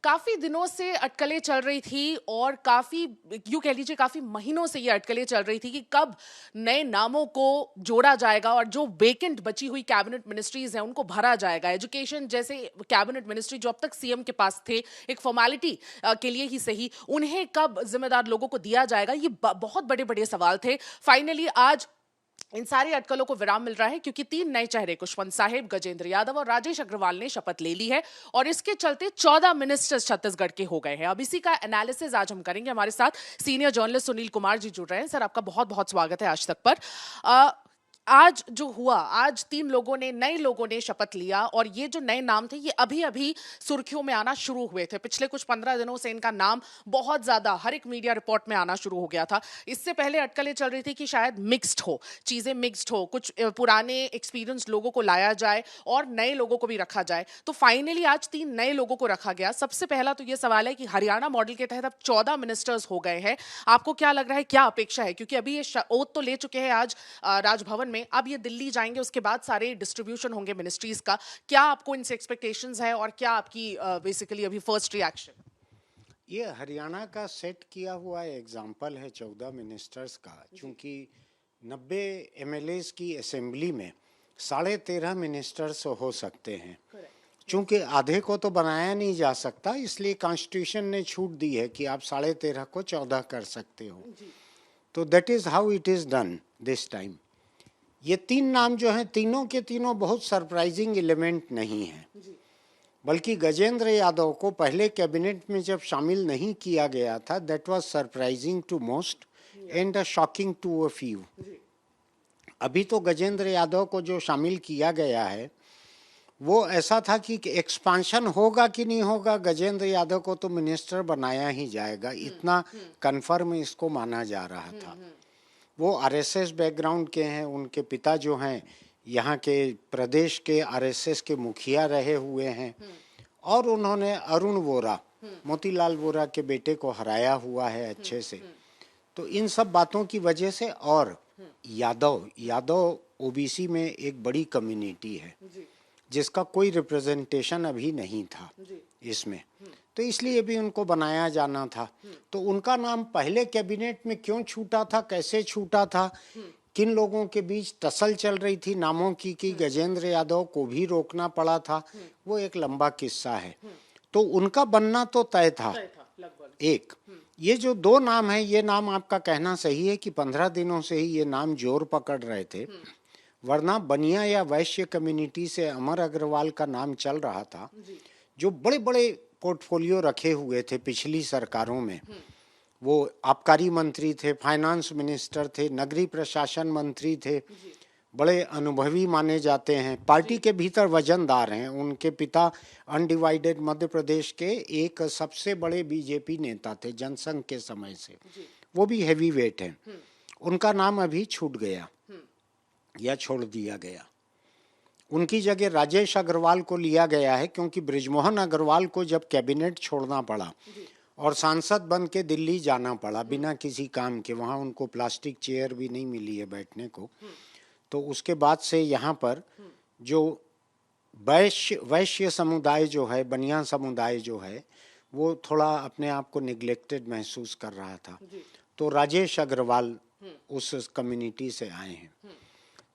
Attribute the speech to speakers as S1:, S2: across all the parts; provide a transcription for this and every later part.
S1: काफी दिनों से अटकलें चल रही थी और काफी यूं कह लीजिए काफी महीनों से ये अटकलें चल रही थी कि कब नए नामों को जोड़ा जाएगा और जो वेकेंट बची हुई कैबिनेट मिनिस्ट्रीज हैं उनको भरा जाएगा। एजुकेशन जैसे कैबिनेट मिनिस्ट्री जो अब तक सीएम के पास थे, एक फॉर्मेलिटी के लिए ही सही, उन्हें कब जिम्मेदार लोगों को दिया जाएगा, ये बहुत बड़े बड़े सवाल थे। फाइनली आज इन सारी अटकलों को विराम मिल रहा है क्योंकि 3 नए चेहरे खुशवंत साहिब, गजेंद्र यादव और राजेश अग्रवाल ने शपथ ले ली है और इसके चलते 14 मिनिस्टर्स छत्तीसगढ़ के हो गए हैं। अब इसी का एनालिसिस आज हम करेंगे। हमारे साथ सीनियर जर्नलिस्ट सुनील कुमार जी जुड़ रहे हैं। सर, आपका बहुत बहुत स्वागत है आज तक पर। आज जो हुआ, आज 3 लोगों ने, नए लोगों ने शपथ लिया और ये जो नए नाम थे ये अभी अभी सुर्खियों में आना शुरू हुए थे। पिछले कुछ 15 दिनों से इनका नाम बहुत ज्यादा हर एक मीडिया रिपोर्ट में आना शुरू हो गया था। इससे पहले अटकलें चल रही थी कि शायद मिक्स्ड हो, चीजें मिक्स्ड हो, कुछ पुराने एक्सपीरियंस लोगों को लाया जाए और नए लोगों को भी रखा जाए। तो फाइनली आज 3 नए लोगों को रखा गया। सबसे पहला तो ये सवाल है कि हरियाणा मॉडल के तहत अब 14 मिनिस्टर्स हो गए हैं। आपको क्या लग रहा है, क्या अपेक्षा है? क्योंकि अभी ये ओथ तो ले चुके हैं आज राजभवन में, अब ये दिल्ली जाएंगे, उसके बाद सारे डिस्ट्रीब्यूशन होंगे मिनिस्ट्रीज का। क्या आपको इनसे एक्सपेक्टेशंस है और क्या आपकी बेसिकली अभी फर्स्ट रिएक्शन?
S2: ये हरियाणा का सेट किया हुआ एग्जाम्पल है 14 मिनिस्टर्स का, क्योंकि 90 एमएलएस की असेंबली में 13.5 मिनिस्टर्स हो सकते हैं। चूंकि आधे को तो बनाया नहीं जा सकता, इसलिए कॉन्स्टिट्यूशन ने छूट दी है कि आप 13.5 को 14 कर सकते हो। तो that is how it is done this time. ये 3 नाम जो हैं, तीनों के तीनों बहुत सरप्राइजिंग एलिमेंट नहीं हैं, बल्कि गजेंद्र यादव को पहले कैबिनेट में जब शामिल नहीं किया गया था, that was surprising to most and shocking to a few. अभी तो गजेंद्र यादव को जो शामिल किया गया है वो ऐसा था कि एक्सपांशन होगा कि नहीं होगा, गजेंद्र यादव को तो मिनिस्टर बनाया ही जाएगा, इतना कन्फर्म इसको माना जा रहा था। वो आरएसएस बैकग्राउंड के हैं, उनके पिता जो हैं यहाँ के प्रदेश के आरएसएस के मुखिया रहे हुए हैं और उन्होंने अरुण वोरा, मोतीलाल वोरा के बेटे को हराया हुआ है अच्छे से। तो इन सब बातों की वजह से, और यादव ओबीसी में एक बड़ी कम्युनिटी है जिसका कोई रिप्रेजेंटेशन अभी नहीं था इसमें, तो इसलिए भी उनको बनाया जाना था। तो उनका नाम पहले कैबिनेट में क्यों छूटा था, कैसे छूटा था, किन लोगों के बीच टसल चल रही थी नामों की कि गजेंद्र यादव को भी रोकना पड़ा था, वो एक लंबा किस्सा है। तो उनका बनना तो तय था एक। ये जो 2 नाम है, ये नाम आपका कहना सही है कि 15 दिनों से ही ये नाम जोर पकड़ रहे थे, वरना बनिया या वैश्य कम्युनिटी से अमर अग्रवाल का नाम चल रहा था, जो बड़े बड़े पोर्टफोलियो रखे हुए थे पिछली सरकारों में। वो आबकारी मंत्री थे, फाइनेंस मिनिस्टर थे, नगरीय प्रशासन मंत्री थे, बड़े अनुभवी माने जाते हैं, पार्टी के भीतर वजनदार हैं। उनके पिता अनडिवाइडेड मध्य प्रदेश के एक सबसे बड़े बीजेपी नेता थे जनसंघ के समय से, वो भी हैवी वेट हैं। उनका नाम अभी छूट गया या छोड़ दिया गया। उनकी जगह राजेश अग्रवाल को लिया गया है, क्योंकि बृजमोहन अग्रवाल को जब कैबिनेट छोड़ना पड़ा और सांसद बन के दिल्ली जाना पड़ा बिना किसी काम के, वहाँ उनको प्लास्टिक चेयर भी नहीं मिली है बैठने को, तो उसके बाद से यहाँ पर जो वैश्य समुदाय जो है, बनिया समुदाय जो है, वो थोड़ा अपने आप को निग्लेक्टेड महसूस कर रहा था। तो राजेश अग्रवाल उस कम्युनिटी से आए हैं।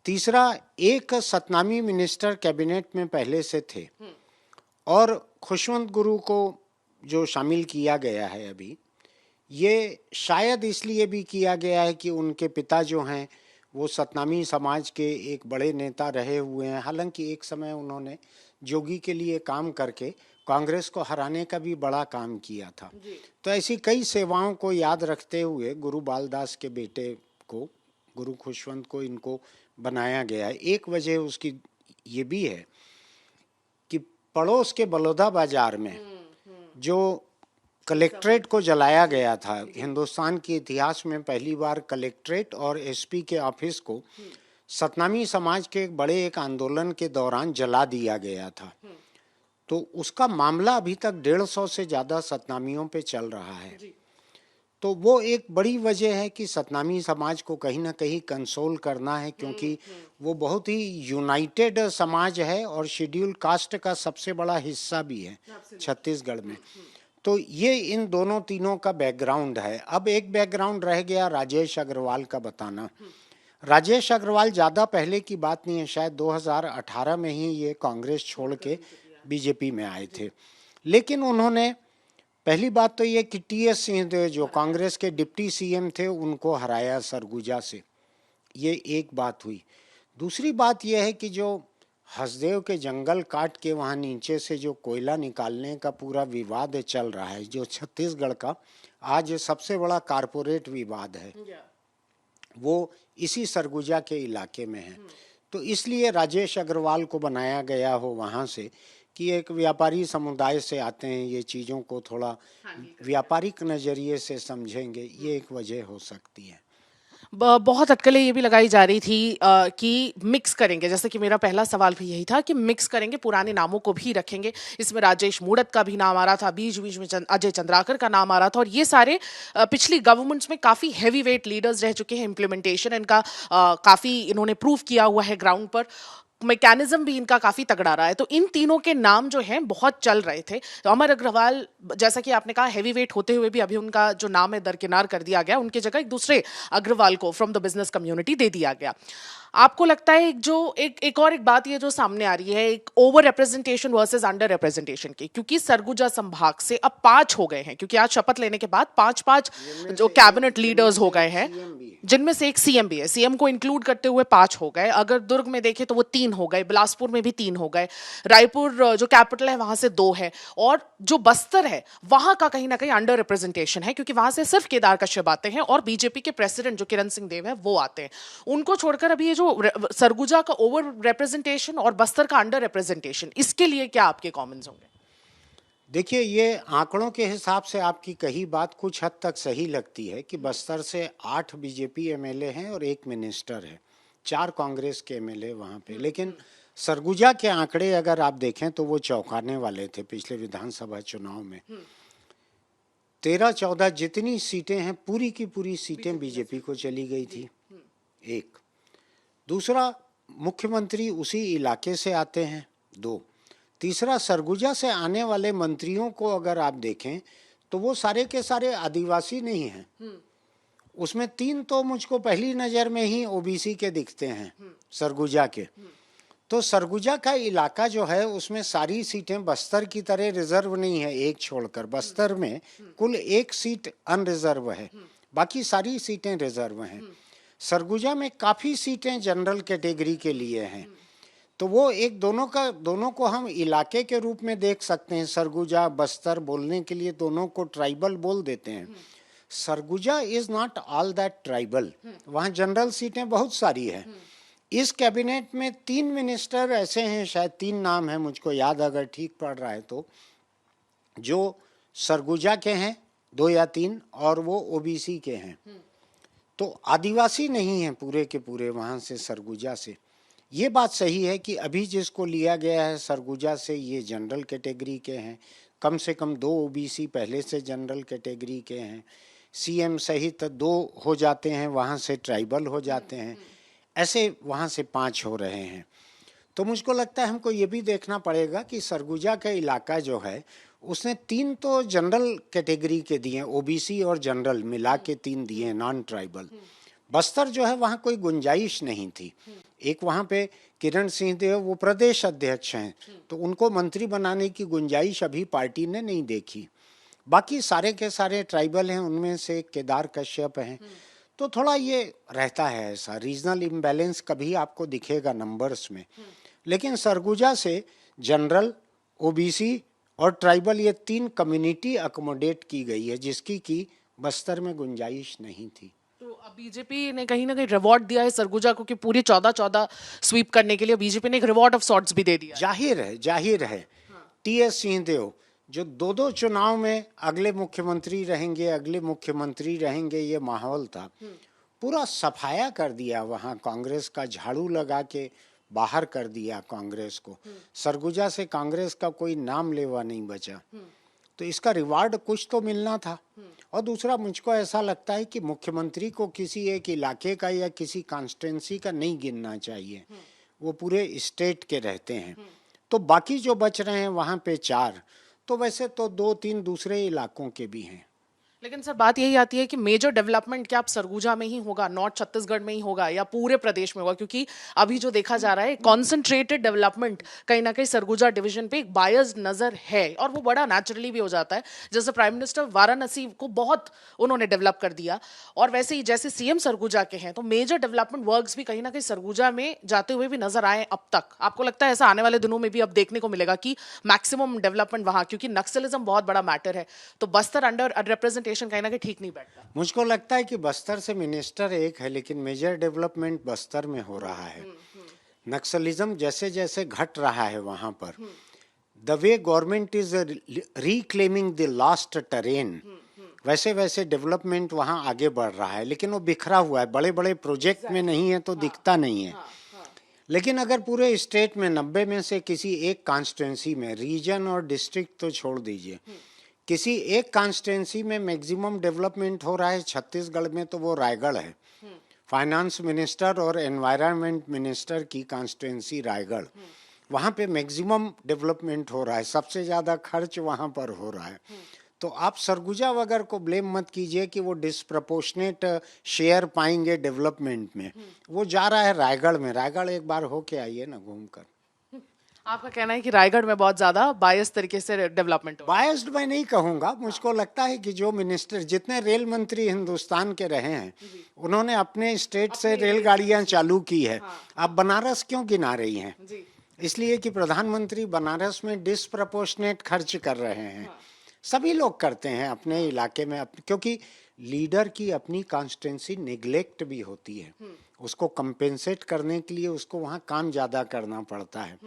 S2: तीसरा, एक सतनामी मिनिस्टर कैबिनेट में पहले से थे और खुशवंत गुरु को जो शामिल किया गया है अभी, ये शायद इसलिए भी किया गया है कि उनके पिता जो हैं वो सतनामी समाज के एक बड़े नेता रहे हुए हैं। हालांकि एक समय उन्होंने जोगी के लिए काम करके कांग्रेस को हराने का भी बड़ा काम किया था। तो ऐसी कई सेवाओं को याद रखते हुए गुरु बालदास के बेटे को, गुरु खुशवंत को, इनको बनाया गया है। एक वजह उसकी ये भी है कि पड़ोस के बलौदा बाजार में जो कलेक्ट्रेट को जलाया गया था, हिंदुस्तान के इतिहास में पहली बार कलेक्ट्रेट और एसपी के ऑफिस को सतनामी समाज के बड़े एक आंदोलन के दौरान जला दिया गया था। तो उसका मामला अभी तक 150 से ज्यादा सतनामियों पे चल रहा है। तो वो एक बड़ी वजह है कि सतनामी समाज को कहीं ना कहीं कंसोल करना है, क्योंकि वो बहुत ही यूनाइटेड समाज है और शेड्यूल कास्ट का सबसे बड़ा हिस्सा भी है छत्तीसगढ़ में। तो ये इन दोनों तीनों का बैकग्राउंड है। अब एक बैकग्राउंड रह गया राजेश अग्रवाल का बताना। राजेश अग्रवाल ज़्यादा पहले की बात नहीं है, शायद 2018 में ही ये कांग्रेस छोड़ के बीजेपी में आए थे। लेकिन उन्होंने पहली बात तो ये कि टी.एस. सिंहदेव जो कांग्रेस के डिप्टी सीएम थे उनको हराया सरगुजा से, ये एक बात हुई। दूसरी बात यह है कि जो हसदेव के जंगल काट के वहाँ नीचे से जो कोयला निकालने का पूरा विवाद चल रहा है, जो छत्तीसगढ़ का आज सबसे बड़ा कारपोरेट विवाद है, वो इसी सरगुजा के इलाके में है। तो इसलिए राजेश अग्रवाल को बनाया गया हो वहाँ से कि एक व्यापारी समुदाय से आते हैं, ये चीज़ों को थोड़ा व्यापारिक नज़रिए से समझेंगे, ये एक वजह हो सकती है।
S1: बहुत अटकलें ये भी लगाई जा रही थी कि मिक्स करेंगे, जैसे कि मेरा पहला सवाल भी यही था कि मिक्स करेंगे, पुराने नामों को भी रखेंगे। इसमें राजेश मूणत का भी नाम आ रहा था, बीच बीच में अजय चंद्राकर का नाम आ रहा था, और ये सारे पिछली गवर्नमेंट्स में काफ़ी हैवी वेट लीडर्स रह चुके हैं। इम्प्लीमेंटेशन इनका काफ़ी इन्होंने प्रूव किया हुआ है ग्राउंड पर, मैकेनिज्म भी इनका काफी तगड़ा रहा है। तो इन तीनों के नाम जो हैं बहुत चल रहे थे। तो अमर अग्रवाल, जैसा कि आपने कहा, हैवी वेट होते हुए भी अभी उनका जो नाम है दरकिनार कर दिया गया, उनकी जगह एक दूसरे अग्रवाल को फ्रॉम द बिजनेस कम्युनिटी दे दिया गया। आपको लगता है एक और एक बात ये जो सामने आ रही है, एक over representation versus under representation की, क्योंकि सरगुजा संभाग से अब 5 हो गए हैं, क्योंकि आज शपथ लेने के बाद 5 जो कैबिनेट लीडर्स हो गए हैं, जिनमें से एक सीएम भी है। सीएम को इंक्लूड करते हुए 5 हो गए। अगर दुर्ग में देखें तो वो 3 हो गए, बिलासपुर में भी 3 हो गए, रायपुर जो कैपिटल है वहां से 2 है, और जो बस्तर है वहां का कहीं ना कहीं अंडर रिप्रेजेंटेशन है, क्योंकि वहां से सिर्फ केदार कश्यप आते हैं और बीजेपी के प्रेसिडेंट जो किरण सिंह देव है वो आते हैं। उनको छोड़कर अभी ये जो सरगुजा का ओवर रिप्रेजेंटेशन और बस्तर का अंडर रिप्रेजेंटेशन, इसके लिए क्या आपके कमेंट्स होंगे?
S2: देखिए, ये आंकड़ों के हिसाब से आपकी कही बात कुछ हद तक सही लगती है कि बस्तर से 8 बीजेपी एमएलए हैं और 1 मिनिस्टर है, 4 कांग्रेस के एमएलए वहाँ पे। लेकिन सरगुजा के आंकड़े अगर आप देखें तो वो चौंकाने वाले थे पिछले विधानसभा चुनाव में। 13-14 जितनी सीटें हैं पूरी की पूरी सीटें बीजेपी को चली गई थी। एक दूसरा, मुख्यमंत्री उसी इलाके से आते हैं। 2 तीसरा, सरगुजा से आने वाले मंत्रियों को अगर आप देखें तो वो सारे के सारे आदिवासी नहीं हैं। उसमें 3 तो मुझको पहली नज़र में ही ओबीसी के दिखते हैं सरगुजा के। तो सरगुजा का इलाका जो है उसमें सारी सीटें बस्तर की तरह रिजर्व नहीं है, एक छोड़कर। बस्तर में कुल 1 सीट अनरिजर्व है, बाकी सारी सीटें रिजर्व हैं। सरगुजा में काफ़ी सीटें जनरल कैटेगरी के लिए हैं। तो वो एक दोनों को हम इलाके के रूप में देख सकते हैं। सरगुजा बस्तर बोलने के लिए दोनों को ट्राइबल बोल देते हैं। Surguja is not all that tribal, वहाँ जनरल सीटें बहुत सारी हैं। इस कैबिनेट में 3 मिनिस्टर ऐसे हैं, शायद 3 नाम हैं मुझको याद अगर ठीक पड़ रहा है तो, जो सरगुजा के हैं 2 या 3, और वो ओबीसी के हैं। तो आदिवासी नहीं हैं पूरे के पूरे वहाँ से सरगुजा से। ये बात सही है कि अभी जिसको लिया गया है सरगुजा से ये जनरल कैटेगरी के हैं, कम से कम 2 ओबीसी पहले से जनरल कैटेगरी के हैं, सीएम सहित 2 हो जाते हैं, वहाँ से ट्राइबल हो जाते हैं, ऐसे वहाँ से 5 हो रहे हैं। तो मुझको लगता है हमको ये भी देखना पड़ेगा कि सरगुजा का इलाका जो है उसने 3 तो जनरल कैटेगरी के दिए, ओबीसी और जनरल मिला के 3 दिए, नॉन ट्राइबल। बस्तर जो है वहाँ कोई गुंजाइश नहीं थी। एक वहाँ पे किरण सिंहदेव वो प्रदेश अध्यक्ष हैं, तो उनको मंत्री बनाने की गुंजाइश अभी पार्टी ने नहीं देखी। बाकी सारे के सारे ट्राइबल हैं, उनमें से केदार कश्यप हैं। तो थोड़ा ये रहता है, ऐसा रीजनल इम्बैलेंस कभी आपको दिखेगा नंबर्स में। लेकिन सरगुजा से जनरल, ओबीसी और ट्राइबल ये 3 कम्युनिटी अकोमोडेट की गई है, जिसकी की बस्तर में गुंजाइश नहीं थी।
S1: तो अब बीजेपी ने कहीं ना कहीं रिवॉर्ड दिया है सरगुजा को कि पूरी 14-14 स्वीप करने के लिए बीजेपी ने एक रिवॉर्ड ऑफ सॉर्ट्स भी दे दिया।
S2: जाहिर है। टी.एस. सिंहदेव जो 2 चुनाव में अगले मुख्यमंत्री रहेंगे, ये माहौल था। पूरा सफाया कर दिया वहाँ, कांग्रेस का झाड़ू लगा के बाहर कर दिया कांग्रेस को। सरगुजा से कांग्रेस का कोई नाम लेवा नहीं बचा। तो इसका रिवार्ड कुछ तो मिलना था। और दूसरा, मुझको ऐसा लगता है कि मुख्यमंत्री को किसी एक इलाके का या किसी कॉन्स्टिट्यूंसी का नहीं गिनना चाहिए, वो पूरे स्टेट के रहते हैं। तो बाकी जो बच रहे हैं वहाँ पे 4, तो वैसे तो 2-3 दूसरे इलाकों के भी हैं।
S1: लेकिन सर बात यही आती है कि मेजर डेवलपमेंट क्या आप सरगुजा में ही होगा, नॉर्थ छत्तीसगढ़ में ही होगा या पूरे प्रदेश में होगा? क्योंकि अभी जो देखा जा रहा है कॉन्सेंट्रेटेड डेवलपमेंट कहीं ना कहीं सरगुजा डिवीजन पे एक बायस नजर है और वो बड़ा नेचुरली भी हो जाता है। जैसे प्राइम मिनिस्टर वाराणसी को बहुत उन्होंने डेवलप कर दिया और वैसे ही जैसे सीएम सरगुजा के हैं तो मेजर डेवलपमेंट वर्क्स भी कहीं ना कहीं सरगुजा में जाते हुए भी नजर आए अब तक। आपको लगता है ऐसा आने वाले दिनों में भी अब देखने को मिलेगा कि मैक्सिमम डेवलपमेंट वहां, क्योंकि नक्सलिज्म बहुत बड़ा मैटर है, तो बस्तर अंडर रिप्रेजेंटेशन कहीं ना कहीं ठीक नहीं बैठता?
S2: मुझको लगता है कि बस्तर से मिनिस्टर एक है, लेकिन मेजर डेवलपमेंट बस्तर में हो रहा है। नक्सलिज्म जैसे जैसे घट रहा है वहां पर, the way government is reclaiming the lost terrain, वैसे वैसे डेवलपमेंट वहां आगे बढ़ रहा है, लेकिन वो बिखरा हुआ है, बड़े बड़े प्रोजेक्ट में नहीं है तो दिखता नहीं है। लेकिन अगर पूरे स्टेट में 90 में से किसी एक कॉन्स्टिट्यूंसी में, रीजन और डिस्ट्रिक्ट तो छोड़ दीजिए, किसी एक कॉन्स्टिट्यूंसी में मैक्सिमम डेवलपमेंट हो रहा है छत्तीसगढ़ में, तो वो रायगढ़ है। फाइनेंस मिनिस्टर और एनवायरनमेंट मिनिस्टर की कॉन्स्टिट्यूंसी रायगढ़, वहाँ पे मैक्सिमम डेवलपमेंट हो रहा है, सबसे ज़्यादा खर्च वहाँ पर हो रहा है। तो आप सरगुजा वगैरह को ब्लेम मत कीजिए कि वो डिस्प्रपोर्शनेट शेयर पाएंगे डेवलपमेंट में, वो जा रहा है रायगढ़ में। रायगढ़ एक बार होके आइए ना घूमकर।
S1: आपका कहना है कि रायगढ़ में बहुत ज्यादा बायस तरीके से डेवलपमेंट हो?
S2: बायस्ड मैं नहीं कहूंगा, मुझको लगता है कि जो मिनिस्टर, जितने रेल मंत्री हिंदुस्तान के रहे हैं, उन्होंने अपने स्टेट से रेलगाड़ियां चालू की है। अब बनारस क्यों गिना रही हैं? इसलिए कि प्रधानमंत्री बनारस में डिस्प्रपोर्शनेट खर्च कर रहे हैं। सभी लोग करते हैं अपने इलाके में, क्योंकि लीडर की अपनी कॉन्स्टिट्यूंसी निग्लेक्ट भी होती है, उसको कंपेंसेट करने के लिए उसको वहाँ काम ज़्यादा करना पड़ता है।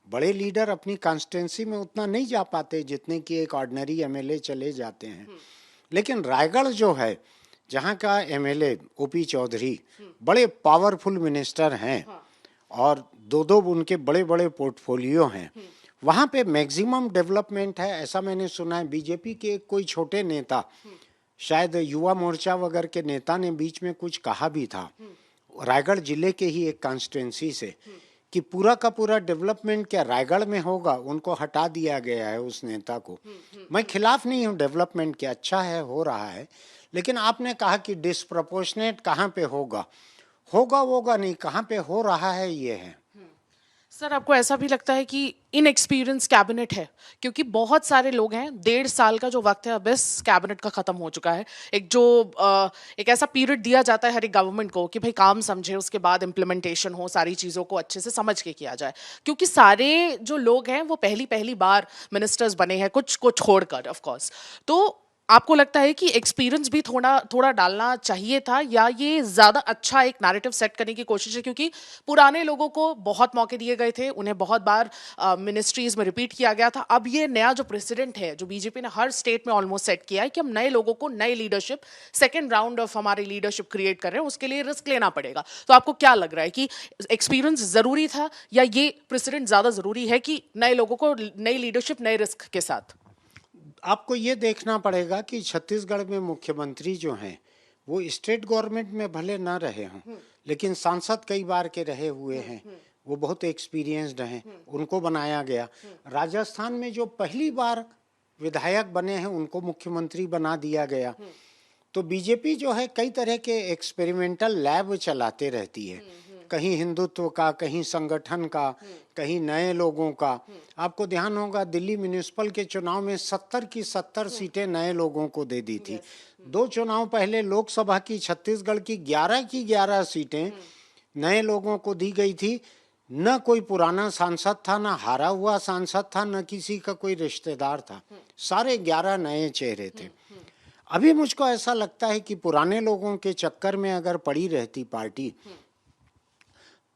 S2: बड़े लीडर अपनी कॉन्स्टिट्यूंसी में उतना नहीं जा पाते जितने कि एक ऑर्डिनरी एमएलए चले जाते हैं। लेकिन रायगढ़ जो है, जहाँ का एमएलए ओपी चौधरी बड़े पावरफुल मिनिस्टर हैं और दो उनके बड़े बड़े पोर्टफोलियो हैं, वहाँ पे मैक्सिमम डेवलपमेंट है। ऐसा मैंने सुना है, बीजेपी के कोई छोटे नेता, शायद युवा मोर्चा वगैरह के नेता ने बीच में कुछ कहा भी था रायगढ़ जिले के ही एक कॉन्स्टिट्यूंसी से, कि पूरा का पूरा डेवलपमेंट क्या रायगढ़ में होगा। उनको हटा दिया गया है उस नेता को। मैं खिलाफ नहीं हूँ डेवलपमेंट के, अच्छा है, हो रहा है, लेकिन आपने कहा कि डिस्प्रपोर्शनेट कहाँ पे होगा, होगा नहीं, कहाँ पे हो रहा है ये है।
S1: सर आपको ऐसा भी लगता है कि इनएक्सपीरियंस कैबिनेट है? क्योंकि बहुत सारे लोग हैं, 1.5 साल का जो वक्त है अब इस कैबिनेट का खत्म हो चुका है। एक ऐसा पीरियड दिया जाता है हर एक गवर्नमेंट को कि भाई काम समझे, उसके बाद इम्प्लीमेंटेशन हो, सारी चीज़ों को अच्छे से समझ के किया जाए। क्योंकि सारे जो लोग हैं वो पहली बार मिनिस्टर्स बने हैं, कुछ को छोड़कर ऑफ कोर्स। तो आपको लगता है कि एक्सपीरियंस भी थोड़ा डालना चाहिए था, या ये ज्यादा अच्छा एक नैरेटिव सेट करने की कोशिश है? क्योंकि पुराने लोगों को बहुत मौके दिए गए थे, उन्हें बहुत बार मिनिस्ट्रीज में रिपीट किया गया था। अब ये नया जो प्रेसिडेंट है, जो बीजेपी ने हर स्टेट में ऑलमोस्ट सेट किया है कि हम नए लोगों को, नई लीडरशिप, सेकेंड राउंड ऑफ हमारी लीडरशिप क्रिएट कर रहे हैं, उसके लिए रिस्क लेना पड़ेगा। तो आपको क्या लग रहा है कि एक्सपीरियंस जरूरी था या ये प्रेसिडेंट ज्यादा जरूरी है कि नए लोगों को, नई लीडरशिप, नए रिस्क के साथ?
S2: आपको ये देखना पड़ेगा कि छत्तीसगढ़ में मुख्यमंत्री जो हैं वो स्टेट गवर्नमेंट में भले ना रहे हों, लेकिन सांसद कई बार के रहे हुए हैं, वो बहुत एक्सपीरियंस्ड हैं, उनको बनाया गया। राजस्थान में जो पहली बार विधायक बने हैं उनको मुख्यमंत्री बना दिया गया। तो बीजेपी जो है कई तरह के एक्सपेरिमेंटल लैब चलाते रहती है, कहीं हिंदुत्व का, कहीं संगठन का, कहीं नए लोगों का। आपको ध्यान होगा दिल्ली म्युनिसिपल के चुनाव में 70 की 70 सीटें नए लोगों को दे दी थी। 2 चुनाव पहले लोकसभा की छत्तीसगढ़ की 11 सीटें नए लोगों को दी गई थी। न कोई पुराना सांसद था, न हारा हुआ सांसद था, न किसी का कोई रिश्तेदार था, सारे 11 नए चेहरे थे। अभी मुझको ऐसा लगता है कि पुराने लोगों के चक्कर में अगर पड़ी रहती पार्टी,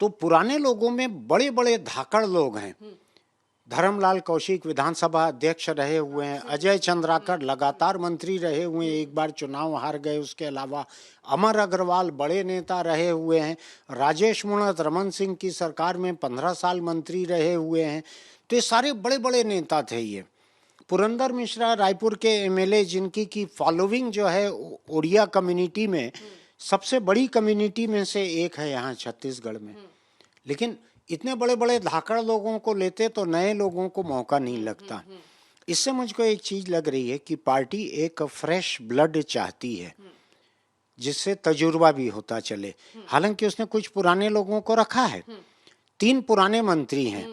S2: तो पुराने लोगों में बड़े बड़े धाकड़ लोग हैं। धर्मलाल कौशिक विधानसभा अध्यक्ष रहे हुए हैं, अजय चंद्राकर लगातार मंत्री रहे हुए हैं, एक बार चुनाव हार गए। उसके अलावा अमर अग्रवाल बड़े नेता रहे हुए हैं, राजेश मूणत रमन सिंह की सरकार में 15 साल मंत्री रहे हुए हैं। तो ये सारे बड़े बड़े नेता थे। ये पुरंदर मिश्रा रायपुर के एमएलए, जिनकी की फॉलोइंग जो है ओडिया कम्युनिटी में सबसे बड़ी कम्युनिटी में से एक है यहाँ छत्तीसगढ़ में, लेकिन इतने बड़े बड़े धाकड़ लोगों को लेते तो नए लोगों को मौका नहीं लगता। इससे मुझको एक चीज लग रही है कि पार्टी एक फ्रेश ब्लड चाहती है जिससे तजुर्बा भी होता चले। हालांकि उसने कुछ पुराने लोगों को रखा है। 3 पुराने मंत्री हैं,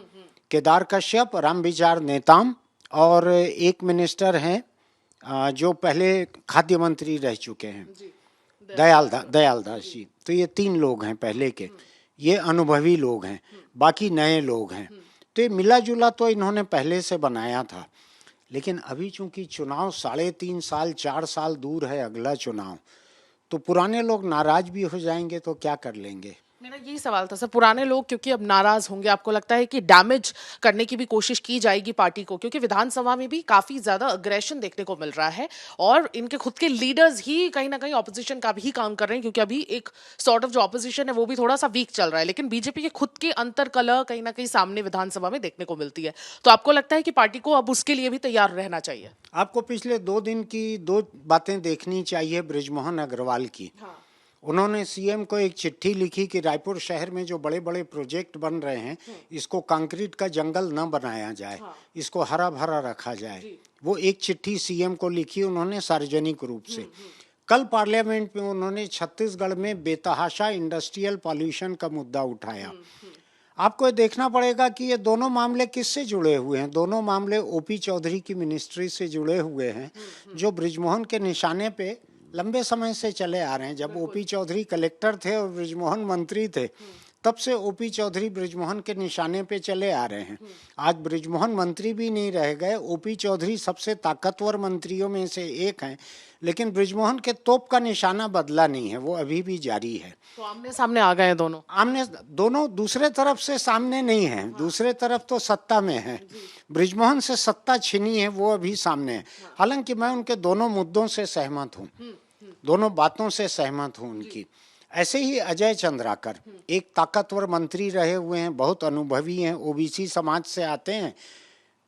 S2: केदार कश्यप, रामविचार नेताम और एक मिनिस्टर हैं जो पहले खाद्य मंत्री रह चुके हैं, दयालदास जी। तो ये 3 लोग हैं पहले के, ये अनुभवी लोग हैं, बाकी नए लोग हैं। तो ये मिला जुला तो इन्होंने पहले से बनाया था। लेकिन अभी चूंकि चुनाव 3.5 साल 4 साल दूर है अगला चुनाव, तो पुराने लोग नाराज भी हो जाएंगे तो क्या कर लेंगे।
S1: मेरा यही सवाल था सर, पुराने लोग क्योंकि अब नाराज होंगे, आपको लगता है कि डैमेज करने की भी कोशिश की जाएगी पार्टी को? क्योंकि विधानसभा में भी काफी ज्यादा अग्रेशन देखने को मिल रहा है और इनके खुद के लीडर्स ही कहीं ना कहीं ऑपोजिशन का भी काम कर रहे हैं, क्योंकि अभी एक सॉर्ट ऑफ जो ऑपोजिशन है वो भी थोड़ा सा वीक चल रहा है, लेकिन बीजेपी के खुद के अंतर कलह कहीं ना कहीं सामने विधानसभा में देखने को मिलती है। तो आपको लगता है कि पार्टी को अब उसके लिए भी तैयार रहना चाहिए?
S2: आपको पिछले 2 दिन की 2 बातें देखनी चाहिए बृजमोहन अग्रवाल की।
S1: हाँ।
S2: उन्होंने सीएम को एक चिट्ठी लिखी कि रायपुर शहर में जो बड़े बड़े प्रोजेक्ट बन रहे हैं इसको कंक्रीट का जंगल न बनाया जाए, इसको हरा भरा रखा जाए। वो एक चिट्ठी सीएम को लिखी उन्होंने सार्वजनिक रूप से। कल पार्लियामेंट में उन्होंने छत्तीसगढ़ में बेतहाशा इंडस्ट्रियल पॉल्यूशन का मुद्दा उठाया। आपको देखना पड़ेगा कि ये दोनों मामले किससे जुड़े हुए हैं। दोनों मामले ओपी चौधरी की मिनिस्ट्री से जुड़े हुए हैं, जो बृजमोहन के निशाने पे लंबे समय से चले आ रहे हैं। जब ओपी चौधरी कलेक्टर थे और बृजमोहन मंत्री थे, तब से ओपी चौधरी बृजमोहन के निशाने पे चले आ रहे हैं। आज बृजमोहन मंत्री भी नहीं रह गए। ओपी चौधरी सबसे ताकतवर मंत्रियों में से एक हैं, लेकिन बृजमोहन के तोप का निशाना बदला नहीं है, वो अभी भी जारी है।
S1: तो आमने सामने आ गए दोनों।
S2: दोनों दूसरे तरफ से सामने नहीं है। दूसरे तरफ तो सत्ता में है, बृजमोहन से सत्ता छिनी है, वो अभी सामने है। हालांकि मैं उनके दोनों मुद्दों से सहमत हूँ, दोनों बातों से सहमत हूँ उनकी। ऐसे ही अजय चंद्राकर एक ताकतवर मंत्री रहे हुए हैं, बहुत अनुभवी हैं, ओबीसी समाज से आते हैं।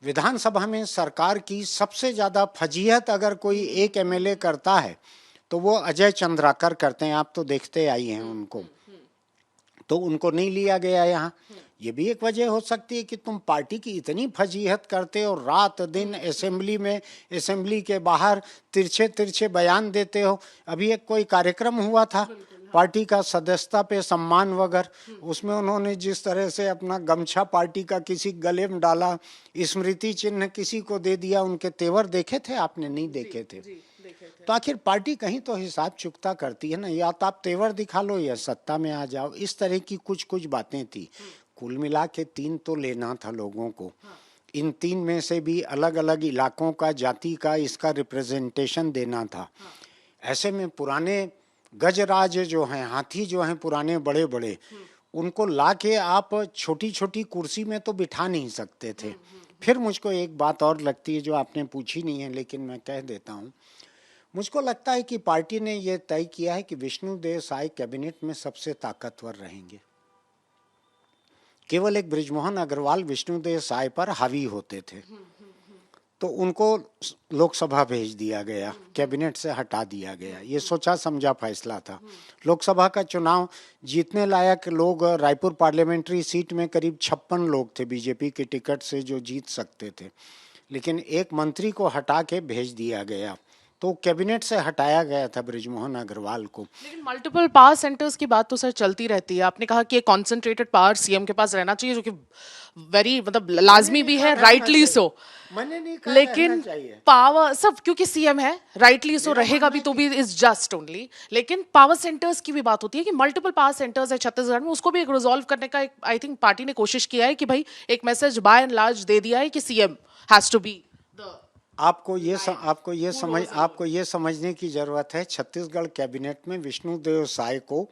S2: विधानसभा में सरकार की सबसे ज्यादा फजीहत अगर कोई एक एमएलए करता है तो वो अजय चंद्राकर करते हैं। आप तो देखते आई हैं उनको, तो उनको नहीं लिया गया यहाँ। ये भी एक वजह हो सकती है कि तुम पार्टी की इतनी फजीहत करते हो, रात दिन असेंबली में, असेंबली के बाहर तिरछे तिरछे बयान देते हो। अभी एक कोई कार्यक्रम हुआ था पार्टी का सदस्यता पे सम्मान वगैरह, उसमें उन्होंने जिस तरह से अपना गमछा पार्टी का किसी गले में डाला, स्मृति चिन्ह किसी को दे दिया, उनके तेवर देखे थे आपने? नहीं देखे थे। तो आखिर पार्टी कहीं तो हिसाब चुकता करती है ना, या तो आप तेवर दिखा लो या सत्ता में आ जाओ। इस तरह की कुछ कुछ बातें थी। कुल मिला के 3 तो लेना था लोगों को। इन 3 में से भी अलग अलग इलाकों का, जाति का इसका रिप्रेजेंटेशन देना था। ऐसे में पुराने गजराज जो हैं, हाथी जो हैं पुराने बड़े बड़े, उनको ला के आप छोटी छोटी कुर्सी में तो बिठा नहीं सकते थे। फिर मुझको एक बात और लगती है जो आपने पूछी नहीं है, लेकिन मैं कह देता हूँ। मुझको लगता है कि पार्टी ने यह तय किया है कि विष्णुदेव साय कैबिनेट में सबसे ताकतवर रहेंगे। केवल एक बृजमोहन अग्रवाल विष्णुदेव साय पर हावी होते थे, तो उनको लोकसभा भेज दिया गया, कैबिनेट से हटा दिया गया। ये सोचा समझा फैसला था। लोकसभा का चुनाव जीतने लायक लोग रायपुर पार्लियामेंट्री सीट में करीब 56 लोग थे बीजेपी के टिकट से जो जीत सकते थे, लेकिन एक मंत्री को हटा के भेज दिया गया, तो कैबिनेट से हटाया गया था बृजमोहन अग्रवाल को।
S1: लेकिन मल्टीपल पावर सेंटर्स की बात तो सर चलती रहती है। आपने कहा कि एक कॉन्सेंट्रेटेड पावर सीएम के पास रहना चाहिए, जो कि वेरी मतलब लाजमी भी है, राइटली सो।
S2: मैंने नहीं कहा
S1: लेकिन पावर सब, क्योंकि सीएम है, राइटली सो रहेगा भी तो भी इज जस्ट ओनली। लेकिन पावर सेंटर्स की भी बात होती है कि मल्टीपल पावर सेंटर्स है छत्तीसगढ़ में, उसको भी एक रिजॉल्व करने का आई थिंक पार्टी ने कोशिश किया है कि भाई एक मैसेज बाय एंड लार्ज दे दिया है कि CM has to be the.
S2: आपको ये समझने की जरूरत है, छत्तीसगढ़ कैबिनेट में विष्णुदेव साय को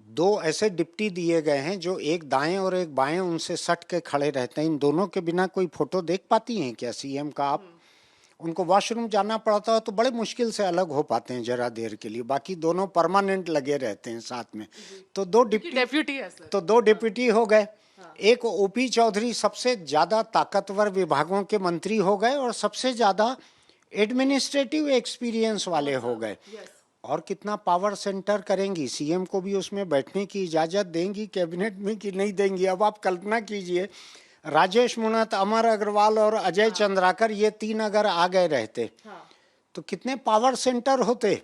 S2: 2 ऐसे डिप्टी दिए गए हैं जो एक दाएं और एक बाएं उनसे सट के खड़े रहते हैं। इन दोनों के बिना कोई फोटो देख पाती हैं क्या सीएम का आप? उनको वॉशरूम जाना पड़ता है तो बड़े मुश्किल से अलग हो पाते हैं जरा देर के लिए, बाकी दोनों परमानेंट लगे रहते हैं साथ में। तो 2 डिप्टी है सर। तो 2 डिप्टी हो गए। एक ओपी चौधरी सबसे ज्यादा ताकतवर विभागों के मंत्री हो गए और सबसे ज्यादा एडमिनिस्ट्रेटिव एक्सपीरियंस वाले हो गए। और कितना पावर सेंटर करेंगी? सीएम को भी उसमें बैठने की इजाजत देंगी कैबिनेट में कि नहीं देंगी? अब आप कल्पना कीजिए, राजेश मुनत, अमर अग्रवाल और अजय चंद्राकर, ये तीन अगर आ गए रहते तो कितने पावर सेंटर होते।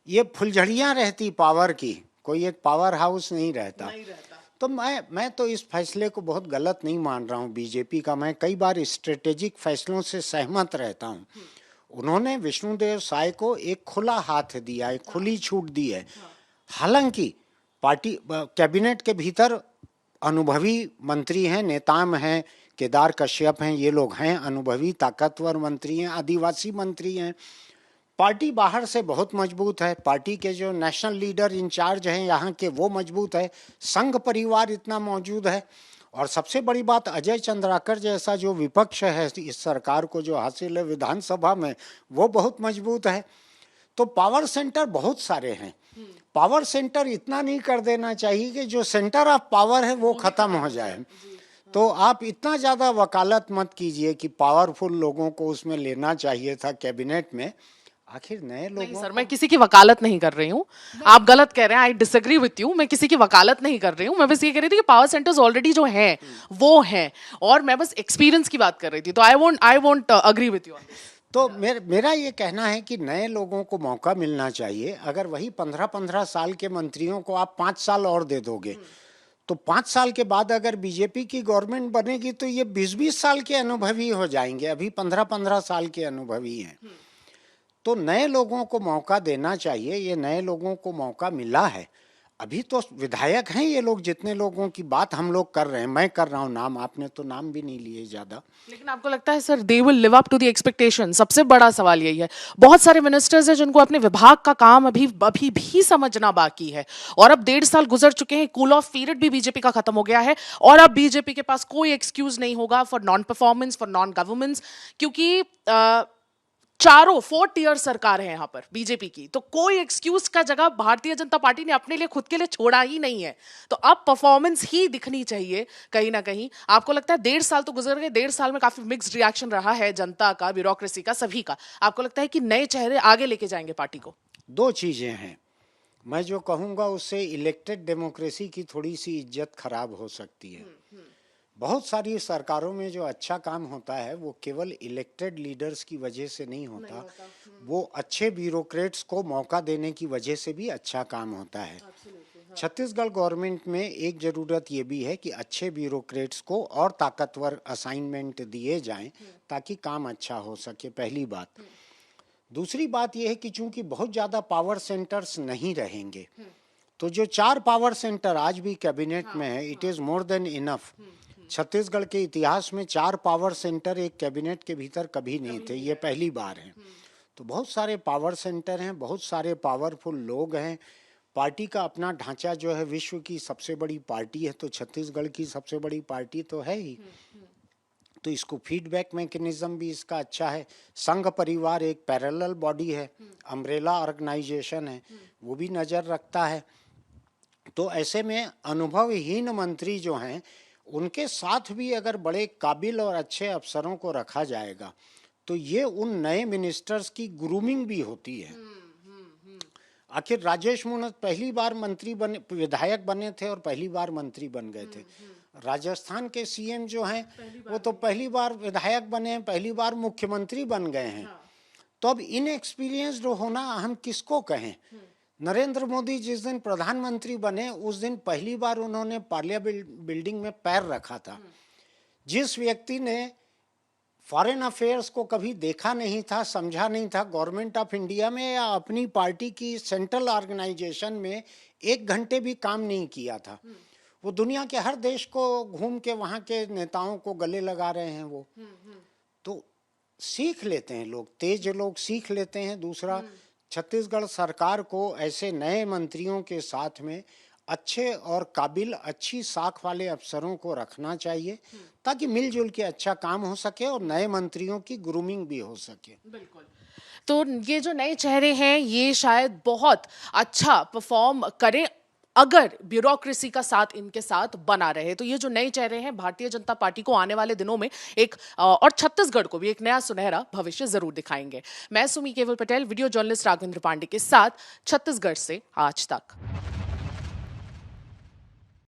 S2: ये फुलझड़ियां रहती पावर की, कोई एक पावर हाउस नहीं रहता। तो मैं तो इस फैसले को बहुत गलत नहीं मान रहा हूँ बीजेपी का। मैं कई बार स्ट्रेटेजिक फैसलों से सहमत रहता हूँ। उन्होंने विष्णुदेव साय को एक खुला हाथ दिया है, खुली छूट दी है। हालांकि पार्टी कैबिनेट के भीतर अनुभवी मंत्री हैं, नेताम हैं, केदार कश्यप हैं, ये लोग हैं अनुभवी ताकतवर मंत्री हैं, आदिवासी मंत्री हैं। पार्टी बाहर से बहुत मजबूत है, पार्टी के जो नेशनल लीडर इंचार्ज हैं यहाँ के वो मजबूत है, संघ परिवार इतना मौजूद है। और सबसे बड़ी बात, अजय चंद्राकर जैसा जो विपक्ष है इस सरकार को जो हासिल है विधानसभा में, वो बहुत मजबूत है। तो पावर सेंटर बहुत सारे हैं। पावर सेंटर इतना नहीं कर देना चाहिए कि जो सेंटर ऑफ पावर है वो खत्म हो जाए। तो आप इतना ज्यादा वकालत मत कीजिए कि पावरफुल लोगों को उसमें लेना चाहिए था कैबिनेट में। आखिर नए लोगों
S1: नहीं सर, मैं किसी की वकालत नहीं कर रही हूँ, आप गलत कह रहे हैं। I disagree with you. मैं किसी की वकालत नहीं कर रही हूँ, मैं बस ये कह रही थी कि पावर सेंटर्स ऑलरेडी जो हैं वो हैं, और मैं बस एक्सपीरियंस की बात कर रही थी। तो I won't agree with you.
S2: तो मेरा ये कहना है कि नए लोगों को मौका मिलना चाहिए। अगर वही 15-15 साल के मंत्रियों को आप 5 साल और दे दोगे तो 5 साल के बाद अगर बीजेपी की गवर्नमेंट बनेगी तो ये 20-20 साल के अनुभवी हो जाएंगे। अभी 15-15 साल के अनुभवी हैं। तो नए लोगों को मौका देना चाहिए। ये नए लोगों को मौका मिला है। अभी तो विधायक हैं ये लोग, जितने लोगों की बात हम लोग कर रहे हैं, मैं कर रहा हूँ नाम, आपने तो नाम भी नहीं लिए ज्यादा।
S1: लेकिन आपको लगता है sir they will live up to the expectation? सबसे बड़ा सवाल यही है। बहुत सारे मिनिस्टर्स हैं जिनको अपने विभाग का काम अभी भी समझना बाकी है, और अब 1.5 साल गुजर चुके हैं। कूल ऑफ पीरियड भी बीजेपी का खत्म हो गया है, और अब बीजेपी के पास कोई एक्सक्यूज नहीं होगा for non performance, for non governance, क्योंकि चारों 4 टियर सरकार है यहाँ पर बीजेपी की। तो कोई एक्सक्यूज का जगह भारतीय जनता पार्टी ने अपने लिए खुद के लिए छोड़ा ही नहीं है। तो अब परफॉर्मेंस ही दिखनी चाहिए कहीं ना कहीं। आपको लगता है 1.5 साल तो गुजर गए, 1.5 साल में काफी मिक्स्ड रिएक्शन रहा है जनता का, ब्यूरोक्रेसी का, सभी का। आपको लगता है कि नए चेहरे आगे लेके जाएंगे पार्टी को?
S2: 2 चीजें हैं। मैं जो कहूँगा उससे इलेक्टेड डेमोक्रेसी की थोड़ी सी इज्जत खराब हो सकती है। बहुत सारी सरकारों में जो अच्छा काम होता है वो केवल इलेक्टेड लीडर्स की वजह से नहीं होता, वो अच्छे ब्यूरोक्रेट्स को मौका देने की वजह से भी अच्छा काम होता है। छत्तीसगढ़ गवर्नमेंट में एक ज़रूरत ये भी है कि अच्छे ब्यूरोक्रेट्स को और ताकतवर असाइनमेंट दिए जाएं ताकि काम अच्छा हो सके, पहली बात। दूसरी बात यह है कि चूंकि बहुत ज़्यादा पावर सेंटर्स नहीं रहेंगे तो जो 4 पावर सेंटर आज भी कैबिनेट में है, it is more than enough. Chhattisgarh के इतिहास में 4 पावर सेंटर एक कैबिनेट के भीतर कभी नहीं थे, ये पहली बार है। तो बहुत सारे पावर सेंटर हैं, बहुत सारे पावरफुल लोग हैं। पार्टी का अपना ढांचा जो है, विश्व की सबसे बड़ी पार्टी है तो छत्तीसगढ़ की सबसे बड़ी पार्टी तो है ही। तो इसको फीडबैक मैकेनिज्म भी इसका अच्छा है। संघ परिवार एक पैरेलल बॉडी है, अम्ब्रेला ऑर्गेनाइजेशन है, वो भी नज़र रखता है। तो ऐसे में अनुभवहीन मंत्री जो हैं उनके साथ भी अगर बड़े काबिल और अच्छे अफसरों को रखा जाएगा तो ये उन नए मिनिस्टर्स की ग्रूमिंग भी होती है। आखिर राजेश मुनत पहली बार मंत्री बने, विधायक बने थे और पहली बार मंत्री बन गए थे। राजस्थान के सीएम जो हैं वो तो पहली बार विधायक बने हैं, पहली बार मुख्यमंत्री बन गए हैं। तो अब इनएक्सपीरियंस्ड होना हम किसको कहें? नरेंद्र मोदी जिस दिन प्रधानमंत्री बने उस दिन पहली बार उन्होंने पार्लियामेंट बिल्डिंग में पैर रखा था। जिस व्यक्ति ने फॉरेन अफेयर्स को कभी देखा नहीं था, समझा नहीं था, गवर्नमेंट ऑफ इंडिया में या अपनी पार्टी की सेंट्रल ऑर्गेनाइजेशन में 1 घंटे भी काम नहीं किया था, वो दुनिया के हर देश को घूम के वहाँ के नेताओं को गले लगा रहे हैं। वो तो सीख लेते हैं लोग, तेज लोग सीख लेते हैं। दूसरा, छत्तीसगढ़ सरकार को ऐसे नए मंत्रियों के साथ में अच्छे और काबिल, अच्छी साख वाले अफसरों को रखना चाहिए ताकि मिलजुल के अच्छा काम हो सके और नए मंत्रियों की ग्रूमिंग भी हो सके।
S1: बिल्कुल। तो ये जो नए चेहरे हैं ये शायद बहुत अच्छा परफॉर्म करें अगर ब्यूरोक्रेसी का साथ इनके साथ बना रहे। तो ये जो नए चेहरे हैं भारतीय जनता पार्टी को आने वाले दिनों में एक और छत्तीसगढ़ को भी एक नया सुनहरा भविष्य जरूर दिखाएंगे। मैं सुमी केवल पटेल, वीडियो जर्नलिस्ट राघवेंद्र पांडे के साथ, छत्तीसगढ़ से आज तक।